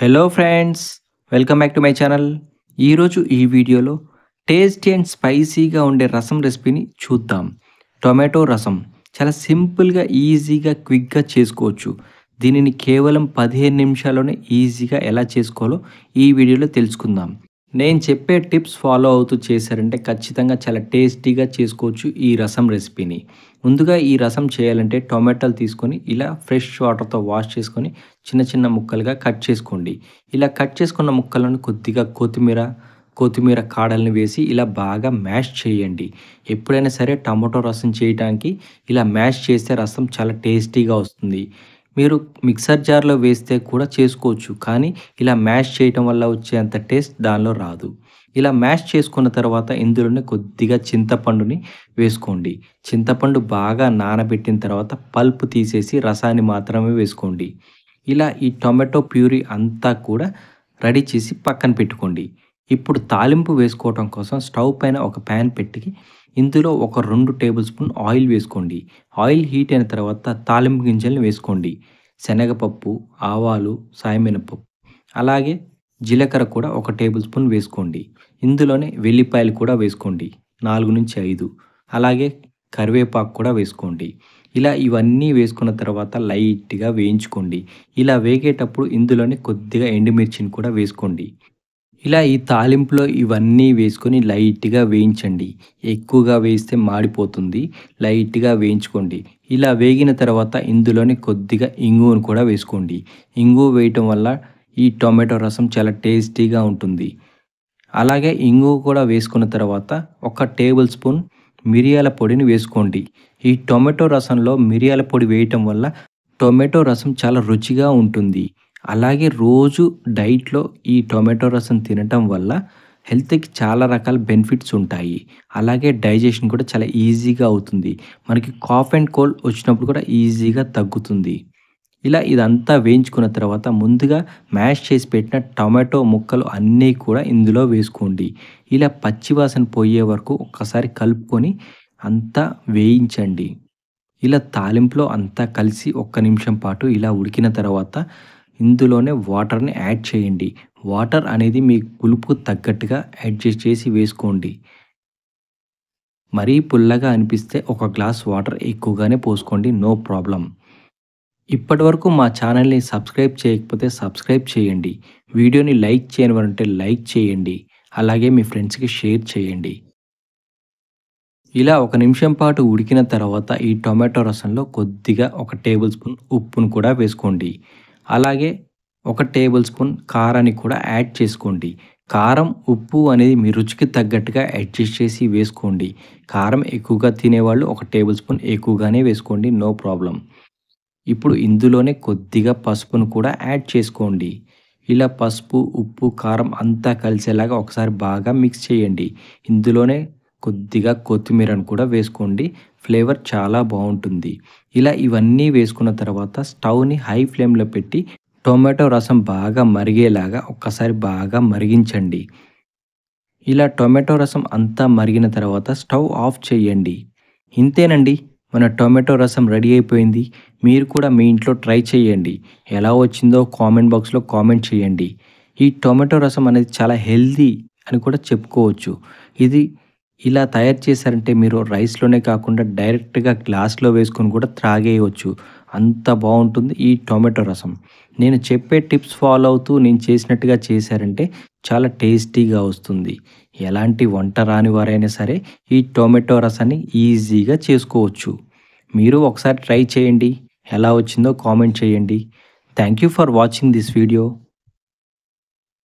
Hello friends, welcome back to my channel. ఈరోజు ఈ వీడియోలో టేస్టీ అండ్ స్పైసీగా ఉండే రసం రెసిపీని చూద్దాం. టొమాటో రసం చాలా సింపుల్గా, ఈజీగా, క్విక్గా చేసుకోవచ్చు. దీనిని కేవలం 15 నిమిషాల్లోనే ఈజీగా ఎలా చేసుకోవాలో ఈ వీడియోలో తెలుసుకుందాం. నేను చెప్పే టిప్స్ ఫాలో అవుతూ చేశారంటే ఖచ్చితంగా చాలా టేస్టీగా చేసుకోవచ్చు ఈ రసం రెసిపీని. ముందుగా ఈ రసం చేయాలంటే టొమాటోలు తీసుకొని ఇలా ఫ్రెష్ వాటర్తో వాష్ చేసుకొని చిన్న చిన్న ముక్కలుగా కట్ చేసుకోండి. ఇలా కట్ చేసుకున్న ముక్కలను కొద్దిగా కొత్తిమీర కాడల్ని వేసి ఇలా బాగా మ్యాష్ చేయండి. ఎప్పుడైనా సరే టమాటో రసం చేయడానికి ఇలా మ్యాష్ చేస్తే రసం చాలా టేస్టీగా వస్తుంది. మీరు మిక్సర్ జార్లో వేస్తే కూడా చేసుకోవచ్చు, కానీ ఇలా మ్యాష్ చేయటం వల్ల వచ్చేంత టేస్ట్ దానిలో రాదు. ఇలా మ్యాష్ చేసుకున్న తర్వాత ఇందులోనే కొద్దిగా చింతపండుని వేసుకోండి. చింతపండు బాగా నానబెట్టిన తర్వాత పల్ప్ తీసేసి రసాన్ని మాత్రమే వేసుకోండి. ఇలా ఈ టొమాటో ప్యూరీ అంతా కూడా రెడీ చేసి పక్కన పెట్టుకోండి. ఇప్పుడు తాలింపు వేసుకోవటం కోసం స్టవ్ పైన ఒక ప్యాన్ పెట్టి ఇందులో ఒక 2 టేబుల్ స్పూన్ ఆయిల్ వేసుకోండి. ఆయిల్ హీట్ అయిన తర్వాత తాలింపు గింజల్ని వేసుకోండి. శనగపప్పు, ఆవాలు, సాయమినపప్పు, అలాగే జీలకర్ర కూడా ఒక టేబుల్ స్పూన్ వేసుకోండి. ఇందులోనే వెల్లిపాయలు కూడా వేసుకోండి, 4-5. అలాగే కరివేపాకు కూడా వేసుకోండి. ఇలా ఇవన్నీ వేసుకున్న తర్వాత లైట్గా వేయించుకోండి. ఇలా వేగేటప్పుడు ఇందులోనే కొద్దిగా ఎండుమిర్చిని కూడా వేసుకోండి. ఇలా ఈ తాలింపులో ఇవన్నీ వేసుకొని లైట్గా వేయించండి. ఎక్కువగా వేయిస్తే మాడిపోతుంది. లైట్గా వేయించుకోండి. ఇలా వేగిన తర్వాత ఇందులోనే కొద్దిగా ఇంగువను కూడా వేసుకోండి. ఇంగువ వేయటం వల్ల ఈ టొమాటో రసం చాలా టేస్టీగా ఉంటుంది. అలాగే ఇంగువ కూడా వేసుకున్న తర్వాత ఒక టేబుల్ స్పూన్ మిరియాల పొడిని వేసుకోండి. ఈ టొమాటో రసంలో మిరియాల పొడి వేయటం వల్ల టొమాటో రసం చాలా రుచిగా ఉంటుంది. అలాగే రోజు డైట్‌లో ఈ టొమాటో రసం తినటం వల్ల హెల్త్‌కి చాలా రకాల బెనిఫిట్స్ ఉంటాయి. అలాగే డైజెషన్ కూడా చాలా ఈజీగా అవుతుంది. మనకి కాఫ్ అండ్ కోల్డ్ వచ్చినప్పుడు కూడా ఈజీగా తగ్గుతుంది. ఇలా ఇదంతా వేయించుకున్న తర్వాత ముందుగా మ్యాష్ చేసి పెట్టిన టొమాటో ముక్కలు అన్నీ కూడా ఇందులో వేసుకోండి. ఇలా పచ్చివాసన పోయే వరకు ఒక్కసారి కలుపుకొని అంతా వేయించండి. ఇలా తాలింపులో అంతా కలిసి ఒక్క నిమిషం పాటు ఇలా ఉడికిన తర్వాత ఇందులోనే వాటర్‌ని యాడ్ చేయండి. వాటర్ అనేది మీ పులుపుకు తగ్గట్టుగా అడ్జస్ట్ చేసి వేసుకోండి. మరీ పుల్లగా అనిపిస్తే ఒక గ్లాస్ వాటర్ ఎక్కువగానే పోసుకోండి. No problem. ఇప్పటివరకు మా ఛానల్‌ని సబ్స్క్రైబ్ చేయకపోతే సబ్స్క్రైబ్ చేయండి. వీడియోని లైక్ చేయని వారుంటే లైక్ చేయండి. అలాగే మీ ఫ్రెండ్స్‌కి షేర్ చేయండి. ఇలా ఒక నిమిషం పాటు ఉడికిన తర్వాత ఈ టొమాటో రసంలో కొద్దిగా ఒక టేబుల్ స్పూన్ ఉప్పును కూడా వేసుకోండి. అలాగే ఒక టేబుల్ స్పూన్ కారాన్ని కూడా యాడ్ చేసుకోండి. కారం, ఉప్పు అనేది మీ రుచికి తగ్గట్టుగా అడ్జస్ట్ చేసి వేసుకోండి. కారం ఎక్కువగా తినేవాళ్ళు ఒక టేబుల్ స్పూన్ ఎక్కువగానే వేసుకోండి. No problem. ఇప్పుడు ఇందులోనే కొద్దిగా పసుపును కూడా యాడ్ చేసుకోండి. ఇలా పసుపు, ఉప్పు, కారం అంతా కలిసేలాగా ఒకసారి బాగా మిక్స్ చేయండి. ఇందులోనే కొద్దిగా కొత్తిమీరను కూడా వేసుకోండి. ఫ్లేవర్ చాలా బావుంటుంది. ఇలా ఇవన్నీ వేసుకున్న తర్వాత స్టవ్‌ని హై ఫ్లేమ్‌లో పెట్టి టొమాటో రసం బాగా మరిగేలాగా ఒక్కసారి బాగా మరిగించండి. ఇలా టొమాటో రసం అంతా మరిగిన తర్వాత స్టవ్ ఆఫ్ చేయండి. ఇంతేనండి, మన టొమాటో రసం రెడీ అయిపోయింది. మీరు కూడా మీ ఇంట్లో ట్రై చేయండి. ఎలా వచ్చిందో కామెంట్ బాక్స్‌లో కామెంట్ చేయండి. ఈ టొమాటో రసం అనేది చాలా హెల్తీ అని కూడా చెప్పుకోవచ్చు. ఇది ఇలా తయారు చేశారంటే మీరు రైస్‌లోనే కాకుండా డైరెక్ట్‌గా గ్లాస్‌లో వేసుకొని కూడా త్రాగేయవచ్చు. అంత బావుంటుంది ఈ టొమాటో రసం. నేను చెప్పే టిప్స్ ఫాలో అవుతూ నేను చేసినట్టుగా చేశారంటే చాలా టేస్టీగా వస్తుంది. ఎలాంటి వంట రాని వారైనా సరే ఈ టొమాటో రసాన్ని ఈజీగా చేసుకోవచ్చు. మీరు ఒకసారి ట్రై చేయండి. ఎలా వచ్చిందో కామెంట్ చేయండి. Thank you for watching this video.